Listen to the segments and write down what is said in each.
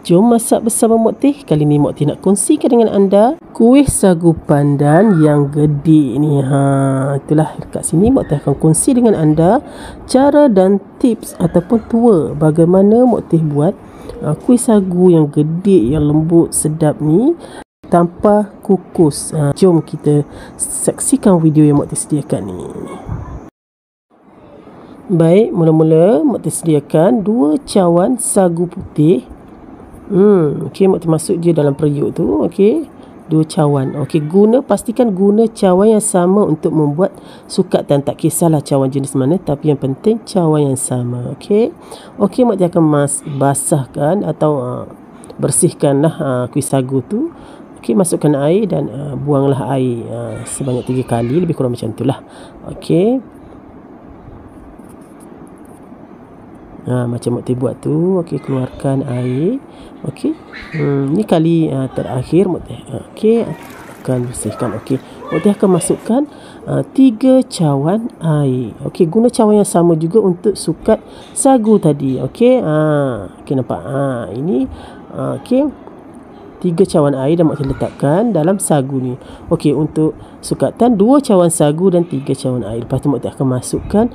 Jom masak bersama Mok Teh. Kali ni Mok Teh nak kongsikan dengan anda kuih sagu pandan yang gede ni. Itulah kat sini Mok Teh akan kongsi dengan anda cara dan tips ataupun tua bagaimana Mok Teh buat kuih sagu yang gede, yang lembut, sedap ni tanpa kukus. Jom kita saksikan video yang Mok Teh sediakan ni. Baik, mula-mula Mok Teh sediakan 2 cawan sagu putih. Okey, Mok Teh masuk je dalam periuk tu. Okey, 2 cawan. Okey, pastikan guna cawan yang sama untuk membuat sukatan. Tak kisahlah cawan jenis mana, tapi yang penting cawan yang sama. Okey. Okey, Mok Teh akan basahkan atau bersihkanlah kuih sagu tu. Okey, masukkan air dan buanglah air sebanyak 3 kali, lebih kurang macam itulah. Okey. Macam Mok Teh buat tu. Okey, keluarkan air. Okey. Ni kali terakhir Mok Teh. Okey, akan bersihkan. Okey, Mok Teh akan masukkan 3 cawan air. Okey, guna cawan yang sama juga untuk sukat sagu tadi. Okey. Okey, nampak. Ini okey. 3 cawan air dan Mok Teh letakkan dalam sagu ni. Okey, untuk sukatan 2 cawan sagu dan 3 cawan air. Lepas tu Mok Teh akan masukkan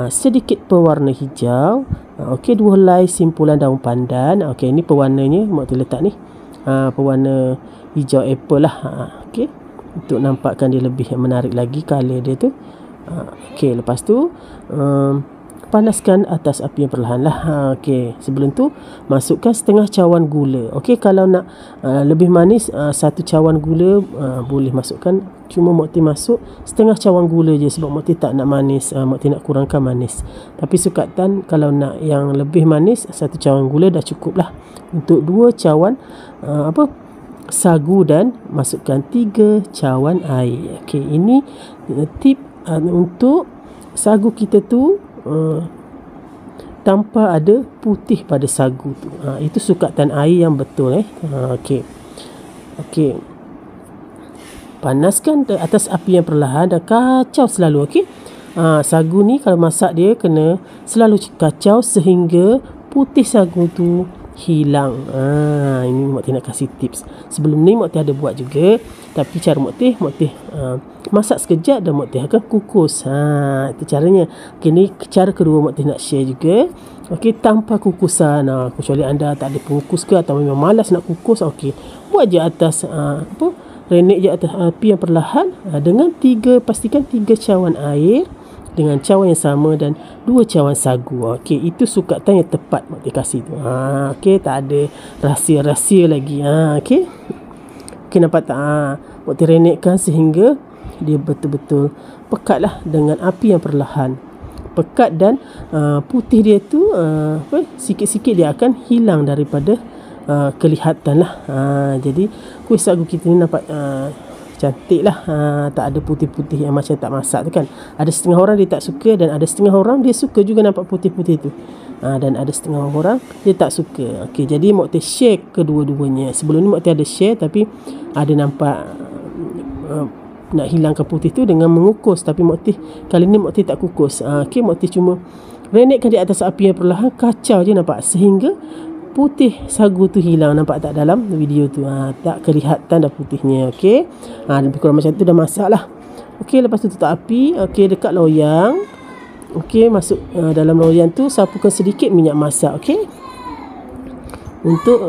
sedikit pewarna hijau. Okey, 2 helai simpulan daun pandan. Okey, ini pewarnanya Mok Teh letak ni. Pewarna hijau apple lah. Okey, untuk nampakkan dia lebih menarik lagi color dia tu. Okey, lepas tu panaskan atas api yang perlahan lah. Okey, sebelum tu masukkan setengah cawan gula. Okey, kalau nak lebih manis, 1 cawan gula boleh masukkan. Cuma Mok Teh masuk setengah cawan gula je sebab Mok Teh tak nak manis. Mok Teh nak kurangkan manis. Tapi sukatan kalau nak yang lebih manis, 1 cawan gula dah cukup lah. Untuk 2 cawan sagu dan masukkan 3 cawan air. Okey, ini tip untuk sagu kita tu tanpa ada putih pada sagu tu. Itu sukatan air yang betul. Okey. Okey. Panaskan atas api yang perlahan dan kacau selalu. Okey. Sagu ni kalau masak dia kena selalu kacau sehingga putih sagu tu hilang. Ini Mok Teh nak kasih tips. Sebelum ni Mok Teh ada buat juga, tapi cara Mok Teh masak sekejap dan Mok Teh akan kukus. Itu caranya. Okay, ni cara kedua Mok Teh nak share juga. Okey, tanpa kukusan. Kecuali anda tak ada pengukus ke atau memang malas nak kukus, okey, buat je atas renek je atas api yang perlahan dengan pastikan 3 cawan air dengan cawan yang sama dan 2 cawan sagu. Okey, itu sukatan yang tepat Mok Teh kasih tu. Okey, tak ada rahsia-rahsia lagi. Okey. Okey, nampak tak? Mok Teh renekkan sehingga dia betul-betul pekat lah dengan api yang perlahan. Pekat dan putih dia tu sikit-sikit dia akan hilang daripada kelihatan lah. Jadi kuih sagu kita ni nampak cantik lah. Tak ada putih-putih yang macam tak masak tu kan. Ada setengah orang dia tak suka dan ada setengah orang dia suka juga nampak putih-putih tu. Dan ada setengah orang dia tak suka. Okey, jadi Mok Teh share kedua-duanya. Sebelum ni Mok Teh ada share tapi ada nampak nak hilangkan putih tu dengan mengukus, tapi Mok Teh kali ni Mok Teh tak kukus. Okey, Mok Teh cuma renekkan di atas api yang perlahan, kacau je nampak sehingga putih sagu tu hilang. Nampak tak dalam video tu? Tak kelihatan dah putihnya. Okey. Lebih kurang macam tu dah masak lah. Okey, lepas tu tutup api. Okey, dekat loyang. Okey, masuk dalam loyang tu sapukan sedikit minyak masak. Okey. Untuk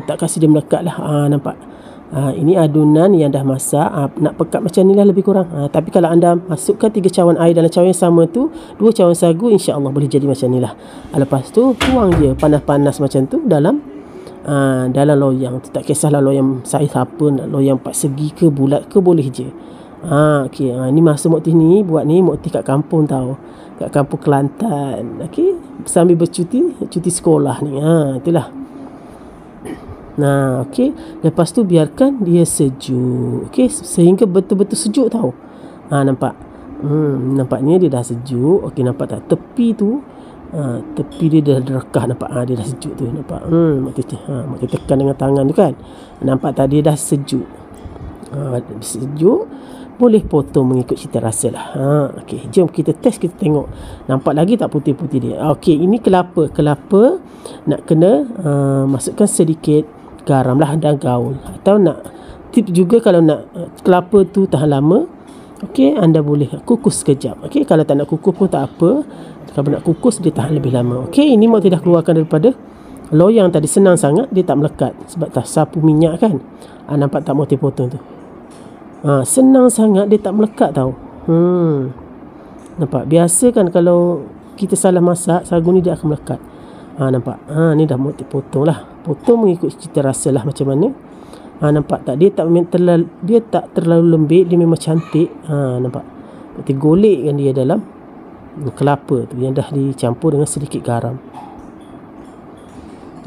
tak kasih dia melekat lah. Nampak? Ini adunan yang dah masak. Nak pekat macam ni lah lebih kurang. Tapi kalau anda masukkan 3 cawan air dalam cawan yang sama tu, 2 cawan sagu, insya-Allah boleh jadi macam ni lah. Lepas tu tuang je panas-panas macam tu dalam loyang tu. Tak kisahlah loyang saiz apa, loyang 4 segi ke bulat ke, boleh je. Okey, ni masa Mok Teh ni buat ni, Mok Teh kat kampung tau. Kat kampung Kelantan. Okey, sambil cuti sekolah ni. Itulah. Okey, lepas tu biarkan dia sejuk. Okey, sehingga betul-betul sejuk tau. Nampak? Nampaknya dia dah sejuk. Okey, nampak tak tepi tu? Tepi dia dah derekah, nampak? Dia dah sejuk tu, nampak? Mok Teh tekan dengan tangan tu kan. Nampak tak dia dah sejuk? Sejuk. boleh potong mengikut cita rasa lah. Okey, jom kita test, kita tengok. Nampak lagi tak putih-putih dia? Okey, ini kelapa. Kelapa nak kena masukkan sedikit garam lah dan gaul. Atau nak tip juga, kalau nak kelapa tu tahan lama, okey, anda boleh kukus sekejap. Okey, kalau tak nak kukus pun tak apa. Kalau nak kukus, dia tahan lebih lama. Okey, ini Mak tidak keluarkan daripada loyang tadi. Senang sangat, dia tak melekat sebab tak sapu minyak kan. Nampak tak Mak potong tu? Senang sangat, dia tak melekat tau. Nampak? Biasa kan kalau kita salah masak, sagu ni dia akan melekat. Nampak? Ni dah Mak potong lah. Potong mengikut cita rasa lah macam mana. Nampak tak? Dia tak terlalu lembik, dia memang cantik. Nampak? Nanti golekkan dia dalam kelapa tu yang dah dicampur dengan sedikit garam.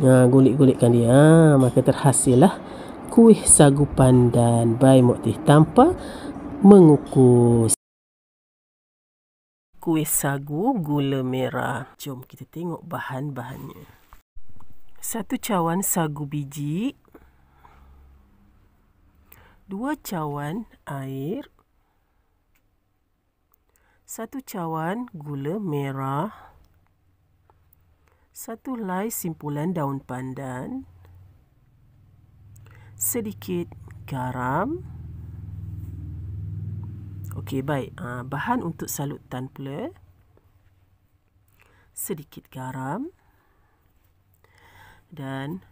Golek-golekkan dia. Maka terhasil lah kuih sagu pandan by Mak Teh tanpa mengukus. Kuih sagu gula merah. Jom kita tengok bahan-bahannya. 1 cawan sagu biji, 2 cawan air, 1 cawan gula merah, 1 helai simpulan daun pandan, sedikit garam. Okey, baik. Bahan untuk salutan pula. Sedikit garam dan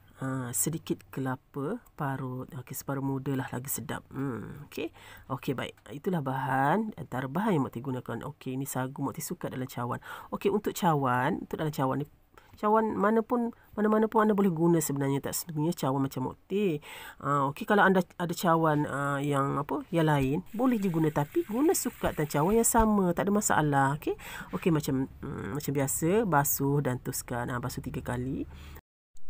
sedikit kelapa parut. Okey, separuh muda lah, lagi sedap. Okey. Okey, baik. Itulah bahan, antara bahan yang Mak Teh gunakan. Okey, ini sagu Mak Teh suka dalam cawan. Okey, untuk dalam cawan ni, cawan mana-mana pun anda boleh guna sebenarnya, tak sebenarnya cawan macam Mak Teh. Okey, kalau anda ada cawan yang lain, boleh diguna, tapi guna sukat dan cawan yang sama, tak ada masalah. Okey. Okey, macam biasa, basuh dan tuskan. Basuh 3 kali.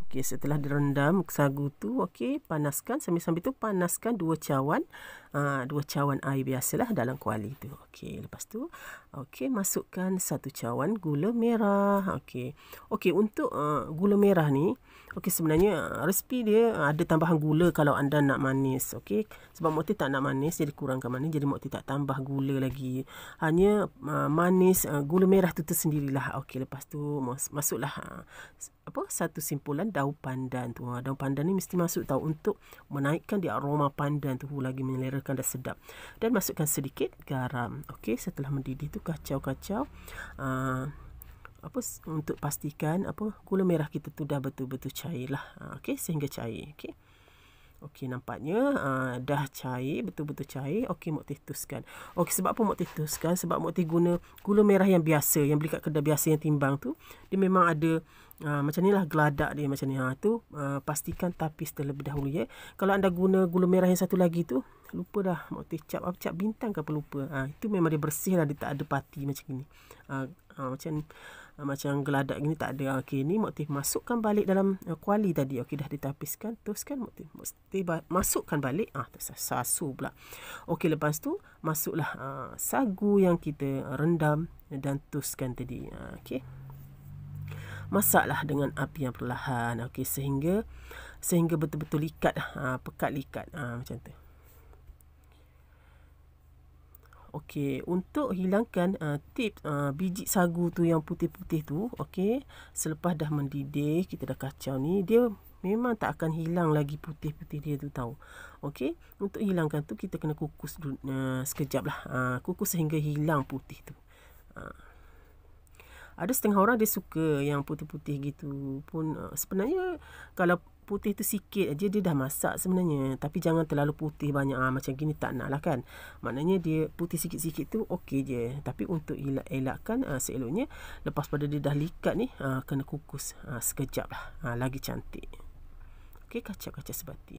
Okey, setelah direndam sagu tu, okey, panaskan, sambil-sambil tu panaskan 2 cawan air biasalah dalam kuali tu. Okey, lepas tu masukkan 1 cawan gula merah. Okey, untuk gula merah ni, okey, sebenarnya resipi dia ada tambahan gula kalau anda nak manis. Okey, sebab Mak Teh tak nak manis, jadi kurangkan manis, jadi Mak Teh tak tambah gula lagi. Hanya manis gula merah tu tersendirilah. Okey, lepas tu masuklah 1 simpulan daun pandan tu. Daun pandan ni mesti masuk tahu, untuk menaikkan dia aroma pandan tu lagi menyelerakan dan sedap. Dan masukkan sedikit garam. Okey, setelah mendidih tu kacau-kacau untuk pastikan gula merah kita tu dah betul-betul cair lah. Okey, sehingga cair. Okey, nampaknya dah cair, betul-betul cair. Okey, Mak Teh tuskan. Okey, sebab apa Mak Teh tuskan? Sebab Mak Teh guna gula merah yang biasa, yang beli kat kedai biasa yang timbang tu. Dia memang ada macam ni lah geladak dia macam ni. Pastikan tapis terlebih dahulu ya. Kalau anda guna gula merah yang satu lagi tu, lupa dah Mak Teh cap bintang ke apa lupa. Itu memang dia bersih lah, dia tak ada pati macam ni. Macam geladak gini tak ada. Okey, ni Mak Teh masukkan balik dalam kuali tadi. Okey, dah ditapiskan, teruskan Mak Teh masukkan balik. Sasu pula. Okey, lepas tu masuklah sagu yang kita rendam dan tuskan tadi. Okey, masaklah dengan api yang perlahan. Okey, sehingga betul-betul likat, pekat likat, macam tu. Okey, untuk hilangkan tips biji sagu tu yang putih-putih tu, okey, selepas dah mendidih, kita dah kacau ni, dia memang tak akan hilang lagi putih-putih dia tu tahu. Okey, untuk hilangkan tu kita kena kukus sekejap lah. Kukus sehingga hilang putih tu. Ada setengah orang dia suka yang putih-putih gitu pun. Sebenarnya kalau putih tu sikit aja dia dah masak sebenarnya, tapi jangan terlalu putih banyak. Macam gini tak nak lah kan. Maknanya dia putih sikit-sikit tu okey je. Tapi untuk elakkan seeloknya, lepas pada dia dah likat ni, kena kukus sekejap lah, lagi cantik. Okey, kacau-kacau sebati.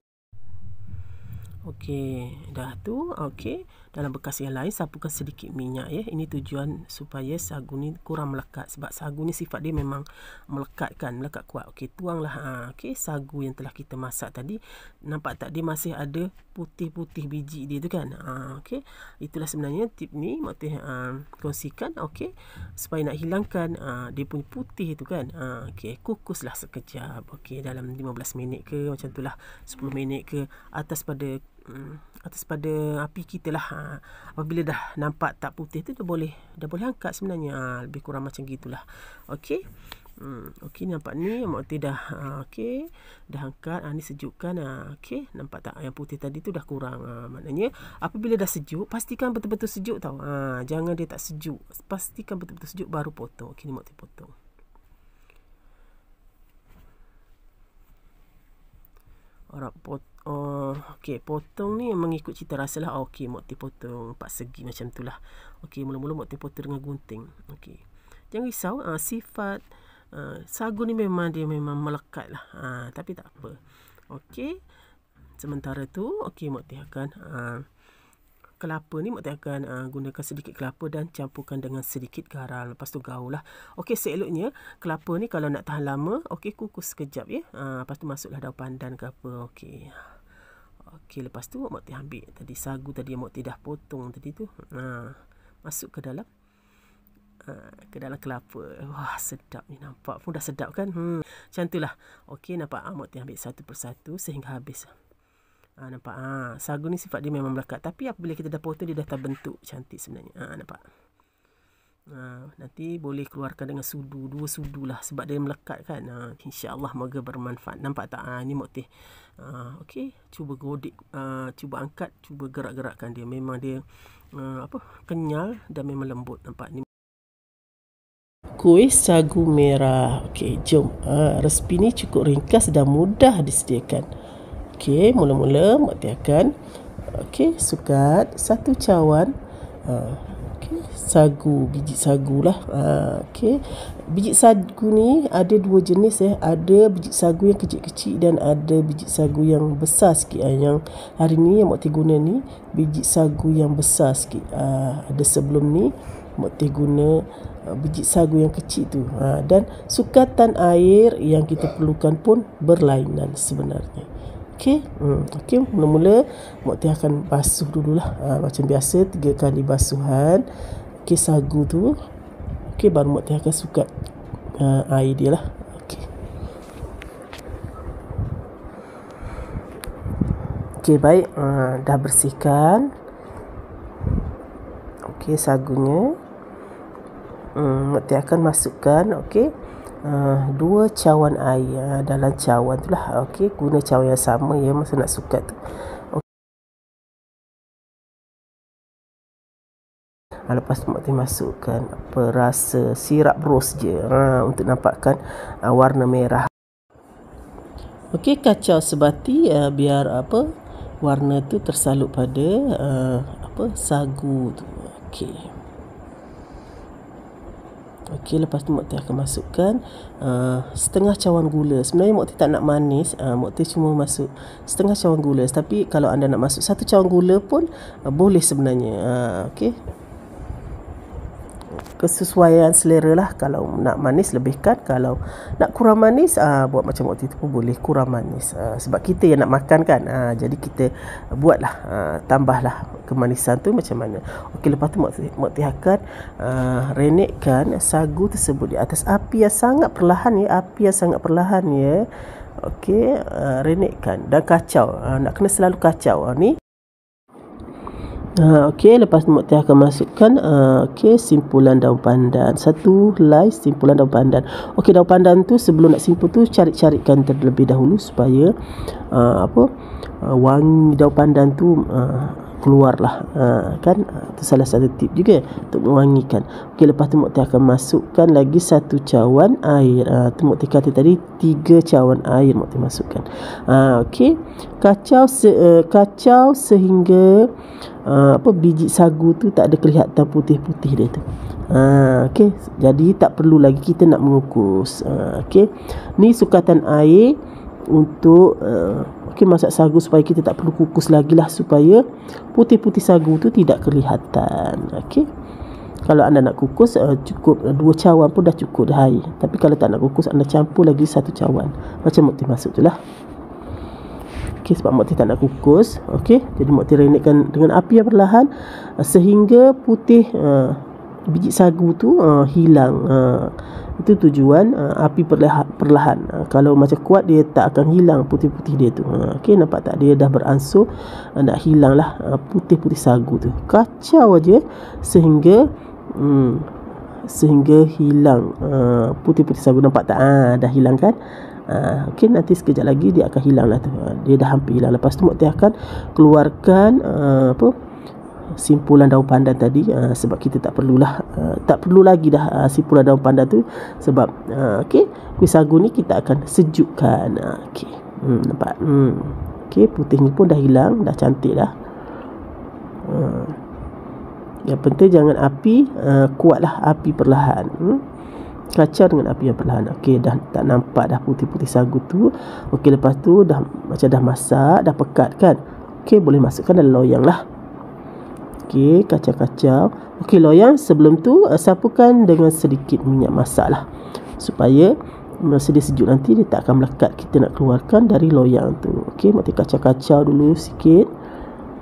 Okey, dah tu. Okey, dalam bekas yang lain sapukan sedikit minyak ya. Ini tujuan supaya sagu ni kurang melekat, sebab sagu ni sifat dia memang melekat kuat. Okey, tuanglah okey sagu yang telah kita masak tadi. Nampak tak dia masih ada putih-putih biji dia tu kan. Okey, itulah sebenarnya tip ni Mak Teh kongsikan. Okey, supaya nak hilangkan dia punya putih tu kan. Okey, kukuslah sekejap. Okey, dalam 15 minit ke macam itulah, 10 minit ke, atas pada atas pada api kita lah. Apabila dah nampak tak putih tu dah boleh angkat sebenarnya. Lebih kurang macam gitulah. Okey. Okey, nampak ni Mak Teh dah okey, dah angkat. Ni sejukkan. Okey, nampak tak yang putih tadi tu dah kurang. Maknanya apabila dah sejuk, pastikan betul-betul sejuk tau. Jangan dia tak sejuk. Pastikan betul-betul sejuk baru potong. Okey, ni Mak Teh potong. Okey, potong ni mengikut cita rasa lah. Okey, Mak Teh potong 4 segi macam tu lah. Okey, mula-mula Mak Teh potong dengan gunting. Okey, jangan risau. Sifat sagu ni memang melekat lah. Tapi tak apa. Okey, sementara tu okey, Mak Teh akan kelapa ni Mak Teh akan gunakan sedikit kelapa dan campurkan dengan sedikit garam. Lepas tu gaul lah. Okey, seeloknya kelapa ni kalau nak tahan lama, okey, kukus sekejap ya. Lepas tu masuklah daun pandan ke apa. Okey. Okey, lepas tu Mak Teh ambil tadi sagu tadi yang Mak Teh dah potong tadi tu. Masuk ke dalam kelapa. Wah, sedap ni, nampak pun dah sedap kan. Macam tu lah. Okey, nampak Mak Teh ambil satu persatu sehingga habis. Nampak sagu ni sifat dia memang melekat, tapi apabila kita dah potong dia dah terbentuk cantik sebenarnya. Nampak. Nanti boleh keluarkan dengan sudu, 2 sudu lah sebab dia melekat kan. InsyaAllah moga bermanfaat. Nampak tak? Ni Mak Teh. Okey, cuba godek, cuba angkat, cuba gerak-gerakkan dia. Memang dia kenyal dan memang lembut. Nampak ni kuih sagu merah. Okey, jom. Resipi ni cukup ringkas dan mudah disediakan. Okey, mula-mula Mak Teh akan sukat 1 cawan sagu, biji sagu lah. Okey, biji sagu ni ada 2 jenis ya. Ada biji sagu yang kecil-kecil dan ada biji sagu yang besar sikit. Yang hari ni yang Mak Teh guna ni biji sagu yang besar sikit. Ada sebelum ni Mak Teh guna biji sagu yang kecil tu. Dan sukatan air yang kita perlukan pun berlainan sebenarnya. Okey, mula-mula Mak Teh akan basuh dululah. Macam biasa 3 kali basuhan. Okey, sagu tu. Okey, baru Mak Teh akan sukat air dia lah. Okey, baik. Dah bersihkan. Okey, sagunya. Mak Teh akan masukkan 2 cawan air dalam cawan tu lah. Okey, guna cawan yang sama ya masa nak sukat tu. Lepas tu Mak Teh masukkan perasa sirap ros je untuk nampakkan warna merah. Okey, kacau sebati biar warna tu tersalut pada sagu tu. Okey, lepas tu Mak Teh akan masukkan setengah cawan gula. Sebenarnya Mak Teh tak nak manis. Mak Teh cuma masuk setengah cawan gula. Tapi kalau anda nak masuk 1 cawan gula pun boleh sebenarnya. Okey, kesesuaian selera lah. Kalau nak manis lebihkan, kalau nak kurang manis buat macam Mak Teh tu pun boleh kurang manis. Sebab kita yang nak makan kan. Jadi kita buatlah, tambahlah kemanisan tu macam mana. Okey, lepas tu Mak Teh akan renekkan sagu tersebut di atas api yang sangat perlahan ya. Okey, renekkan dan kacau. Nak kena selalu kacau ni. Okey, lepas tu Mak Teh akan masukkan simpulan daun pandan. 1 helai simpulan daun pandan. Okey, daun pandan tu sebelum nak simpul tu carit-caritkan terlebih dahulu supaya wangi daun pandan tu keluarlah. Kan itu salah satu tip juga untuk mewangikan. Okey, lepas tu Mak Teh akan masukkan lagi 1 cawan air. Tu Mak Teh kata tadi 3 cawan air Mak Teh masukkan. Okey, kacau sehingga biji sagu tu tak ada kelihatan putih-putih dia tu. Okey, jadi tak perlu lagi kita nak mengukus. Okey, ni sukatan air untuk masak sagu supaya kita tak perlu kukus lagi lah, supaya putih-putih sagu tu tidak kelihatan. Okey, kalau anda nak kukus cukup 2 cawan pun dah cukup dah air. Tapi kalau tak nak kukus, anda campur lagi 1 cawan macam Mak Teh masuk tu lah. Okey, sebab Mak Teh tak nak kukus. Okey, jadi Mak Teh renekkan dengan api yang perlahan sehingga putih biji sagu tu hilang. Itu tujuan api perlahan. Kalau macam kuat, dia tak akan hilang putih-putih dia tu. Okey, nampak tak? Dia dah beransur nak hilang lah putih-putih sagu tu. Kacau aja sehingga hilang putih-putih sagu. Nampak tak? Dah hilang kan? Okey, nanti sekejap lagi dia akan hilang lah tu. Dia dah hampir hilang. Lepas tu Mak Teh akan keluarkan simpulan daun pandan tadi, sebab kita tak perlu lagi dah simpulan daun pandan tu, sebab okey, kuih sagu ni kita akan sejukkan. Okey, nampak? Okey, putihnya pun dah hilang, dah cantik dah. Yang penting jangan api kuatlah, api perlahan. Kacau dengan api yang perlahan. Okey, dah tak nampak dah putih-putih sagu tu. Okey, lepas tu dah macam dah masak, dah pekat kan. Okey, boleh masukkan dalam loyang lah. Okey, kacau-kacau. Okey, loyang sebelum tu sapukan dengan sedikit minyak masak lah, supaya masa dia sejuk nanti dia tak akan melekat kita nak keluarkan dari loyang tu. Okey, Mak Teh kacau-kacau dulu sikit.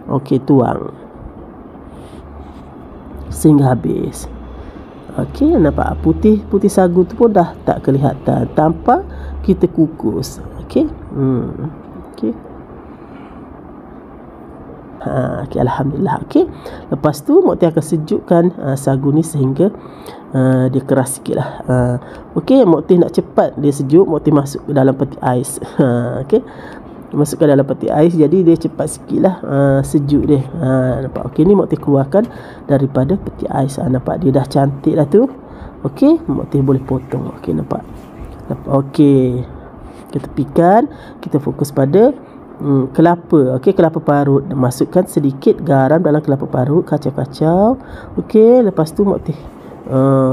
Okey, tuang sehingga habis. Okey, nampak putih sagu tu pun dah tak kelihatan tanpa kita kukus. Okey. Okey. Okey, alhamdulillah. Okey. Lepas tu Mak Teh akan sejukkan sagu ni sehingga dia keras sikitlah. Okey, Mak Teh nak cepat dia sejuk, Mak Teh masuk ke dalam peti ais. Okey. Masukkan dalam peti ais, jadi dia cepat sikitlah sejuk dia. Nampak? Okey, ni Mak Teh keluarkan daripada peti ais. Nampak dia dah cantik dah tu. Okey, Mak Teh boleh potong. Okey, nampak? Okey, kita tepikan, kita fokus pada kelapa. Okey, kelapa parut. Masukkan sedikit garam dalam kelapa parut, kacau-kacau. Okey, lepas tu Mak Teh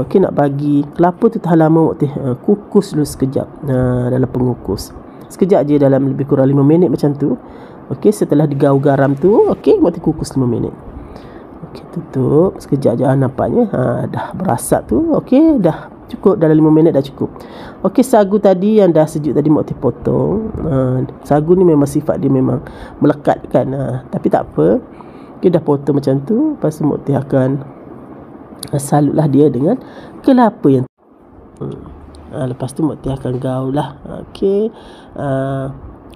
okey, nak bagi kelapa tu tahan lama, Mak Teh kukus dulu sekejap dalam pengukus. Sekejap je, dalam lebih kurang 5 minit macam tu. Okey, setelah digaul garam tu, okey, Mak Teh kukus 5 minit. Okey, tutup sekejap je. Nampaknya dah berasap tu. Okey, dah cukup, dalam 5 minit dah cukup. Okey, sagu tadi yang dah sejuk tadi Mak Teh potong. Sagu ni memang sifat dia memang melekat kan, tapi tak apa. Okey, dah potong macam tu. Lepas tu Mak Teh akan salutlah dia dengan kelapa yang lepas tu Mak Teh akan gaul lah. Okey,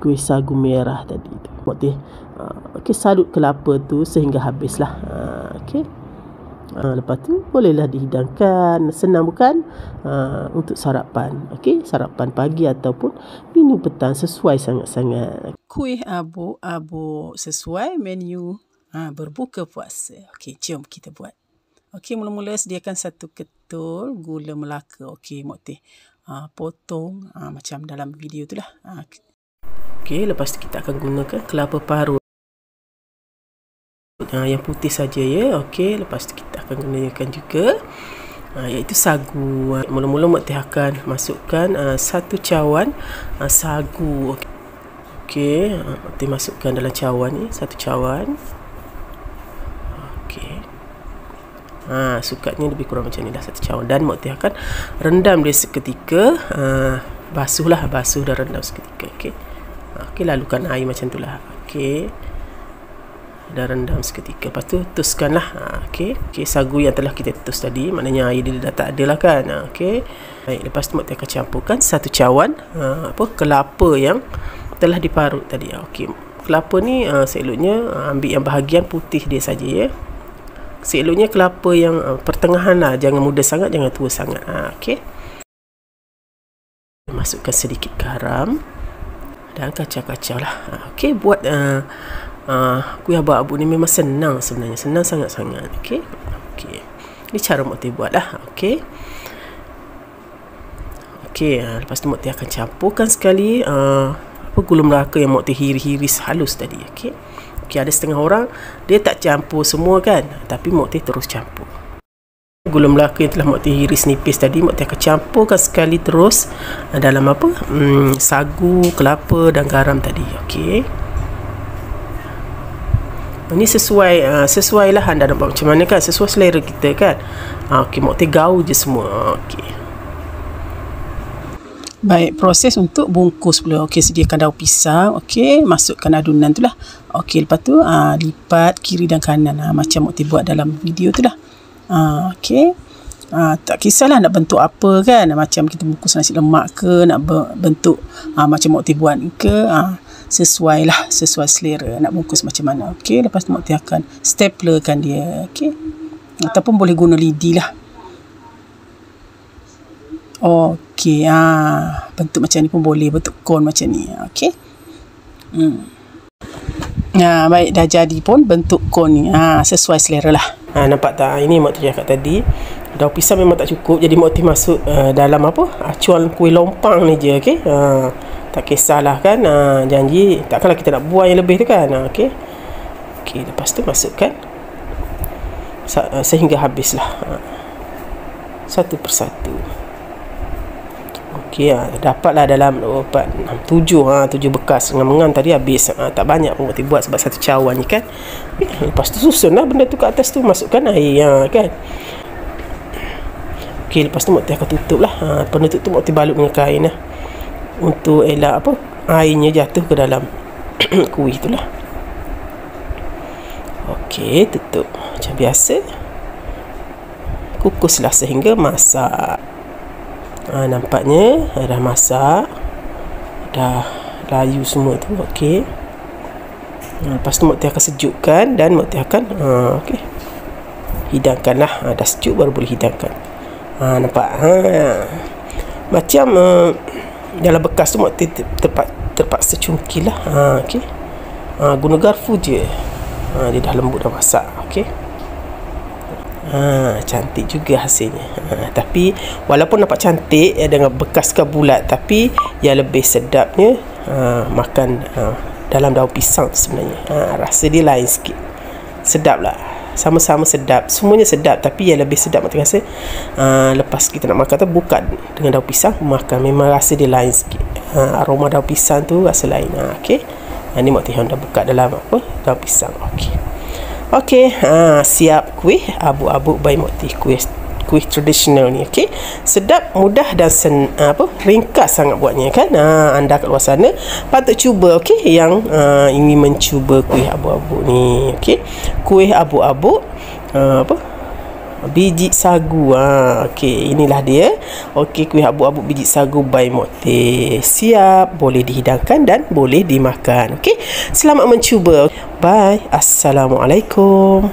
kuih sagu merah tadi tu Mak Teh okey, salut kelapa tu sehingga habislah. Okey, lepas tu bolehlah dihidangkan. Senang bukan? Untuk sarapan. Okey, sarapan pagi ataupun minum petang, sesuai sangat-sangat. Kuih abu-abu sesuai menu berbuka puasa. Okey, jom kita buat. Okey, mula-mula sediakan 1 ketul gula Melaka. Okey, Mak Teh potong macam dalam video tu lah. Okey, lepas tu kita akan gunakan kelapa parut yang putih saja ya. Okey, lepas tu kita akan gunakan juga iaitu sagu. Mula-mula Mak Teh akan masukkan 1 cawan sagu. Okey, Mak Teh masukkan dalam cawan ni 1 cawan. Okey, sukatnya lebih kurang macam ni lah, 1 cawan. Dan Mak Teh akan rendam dia seketika. Basuh dan rendam seketika. Okey. Okey, lalukan air macam tu lah. Okey, dah rendam seketika. Lepas tu tuskanlah. Okey, sagu yang telah kita tus tadi, maknanya air dia dah tak ada lah kan. Okey, baik. Lepas tu Mak Teh akan campurkan 1 cawan kelapa yang telah diparut tadi. Okey, kelapa ni seeloknya ambil yang bahagian putih dia saja ya. Seeloknya kelapa yang pertengahan lah, jangan muda sangat, jangan tua sangat. Okey, masukkan sedikit garam dan kacau-kacau lah. Okey, buat kuih abu-abu ni memang senang sebenarnya, senang sangat-sangat. Okey, ni cara Mak Teh buat lah. Okey, lepas tu Mak Teh akan campurkan sekali gula Melaka yang Mak Teh hiris halus tadi. Okey, ada setengah orang dia tak campur semua kan, tapi Mak Teh terus campur. Gula Melaka yang telah Mak Teh hiris nipis tadi, Mak Teh akan campurkan sekali terus dalam sagu, kelapa dan garam tadi. Okey, ini sesuai lah anda nak buat macam mana kan, sesuai selera kita kan. Okey, Mak Teh gaul je semua. Okey, baik, proses untuk bungkus pula. Okey, sediakan daun pisang. Okey, masukkan adunan tu lah. Okey, lepas tu lipat kiri dan kanan macam Mak Teh buat dalam video tu lah. Okey, Tak kisahlah nak bentuk apa kan, macam kita bungkus nasi lemak ke, nak bentuk macam Mak Teh buat ke, sesuai selera nak bungkus macam mana. Okey, lepas tu Mak Teh akan staplerkan dia. Okey, ataupun boleh guna lidi lah. Okey, bentuk macam ni pun boleh, bentuk cone macam ni. Okey. Baik, dah jadi pun bentuk cone ni. Sesuai selera lah. Nampak tak? Ini Mak Teh cakap tadi, daun pisang memang tak cukup, jadi Mak Teh masuk dalam acuan kuih lompang ni je. Okey, tak kisahlah kan, janji takkanlah kita nak buang yang lebih tu kan. Okey, lepas tu masukkan sehingga habislah, satu persatu. Okey, dapatlah dalam 7 bekas mengan tadi habis. Tak banyak pun Mak Teh buat sebab satu cawan ni kan. Lepas tu susunlah benda tu kat atas tu, masukkan air kan. Okey, lepas tu Mak Teh akan tutup lah. Penutup tu Mak Teh balut dengan kain lah, untuk elak airnya jatuh ke dalam kuih tu lah. Okey, tutup macam biasa. Kukuslah sehingga masak. Nampaknya dah masak, dah layu semua tu. Okey, lepas tu Mak Teh akan sejukkan dan Mak Teh akan hidangkanlah. Dah sejuk baru boleh hidangkan. Nampak macam dalam bekas tu Mak Teh terpaksa cungkil lah. Okey, guna garfu je. Dia dah lembut, dah masak. Okey, cantik juga hasilnya. Tapi walaupun nampak cantik dengan bekas ke bulat, tapi yang lebih sedapnya makan dalam daun pisang tu sebenarnya. Rasa dia lain sikit. Sedap lah, sama-sama sedap, semuanya sedap, tapi yang lebih sedap Mak Teh rasa lepas kita nak makan tu buka dengan daun pisang, makan memang rasa dia lain sikit. Aroma daun pisang tu rasa lain. Okey, ni Mak Teh dah buka dalam daun pisang. Okey, siap kuih abu-abu by Mak Teh, kuih tradisional ni. Okey, sedap, mudah dan ringkas sangat buatnya kan. Anda kat luar sana patut cuba. Okey, yang ingin mencuba kuih abu-abu ni. Okey, kuih abu-abu biji sagu. Okey, inilah dia. Okey, kuih abu-abu biji sagu by Mak Teh. Siap, boleh dihidangkan dan boleh dimakan. Okey, selamat mencuba. Bye. Assalamualaikum.